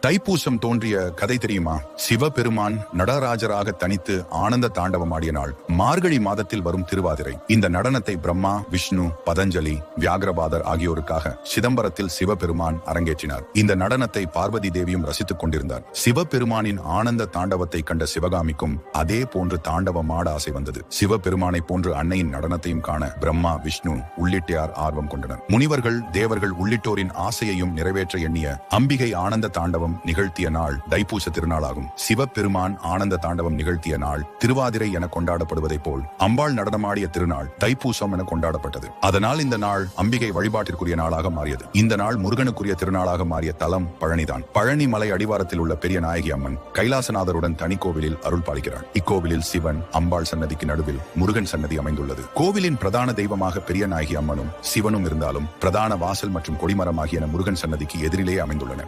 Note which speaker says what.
Speaker 1: தைப்பூசம் தோன்றிய கதை தெரியுமா? சிவபெருமான் நடராஜராக தனித்து ஆனந்த தாண்டவம் ஆடிய நாள் மார்கழி மாதத்தில் வரும் திருவாதிரை. இந்த நடனத்தை பிரம்மா, விஷ்ணு, பதஞ்சலி, வியாகரபாதர் ஆகியோருக்காக சிதம்பரத்தில் சிவபெருமான் அரங்கேற்றினார். இந்த நடனத்தை பார்வதி தேவியும் ரசித்துக் கொண்டிருந்தார். சிவபெருமானின் ஆனந்த தாண்டவத்தை கண்ட சிவகாமிக்கும் அதே போன்று தாண்டவம் ஆட ஆசை வந்தது. சிவபெருமானை போன்று அன்னையின் நடனத்தையும் காண பிரம்மா, விஷ்ணு உள்ளிட்டார் ஆர்வம் கொண்டனர். முனிவர்கள், தேவர்கள் உள்ளிட்டோரின் ஆசையையும் நிறைவேற்ற எண்ணிய அம்பிகை ஆனந்த தாண்டவம் நிகழ்த்திய நாள் தைப்பூச திருநாளாகும். சிவபெருமான் ஆனந்த தாண்டவம் நிகழ்த்திய நாள் திருவாதிரை என கொண்டாடப்படுவதை போல் அம்பாள் நடனமாடிய திருநாள் தைப்பூசம் என கொண்டாடப்பட்டது. அதனால் இந்த நாள் அம்பிகை வழிபாட்டிற்குரிய நாளாக மாறியது. இந்த நாள் முருகனுக்குரிய திருநாளாக மாறிய தலம் பழனிதான். பழனி மலை அடிவாரத்தில் உள்ள பெரிய நாயகி அம்மன் கைலாசநாதருடன் தனி கோவிலில் அருள் பாலிக்கிறார். இக்கோவிலில் சிவன், அம்பாள் சன்னதிக்கு நடுவில் முருகன் சன்னதி அமைந்துள்ளது. கோவிலின் பிரதான தெய்வமாக பெரிய நாயகி அம்மனும் சிவனும் இருந்தாலும் பிரதான வாசல் மற்றும் கொடிமரம் ஆகியன முருகன் சன்னதிக்கு எதிரிலேயே அமைந்துள்ளன.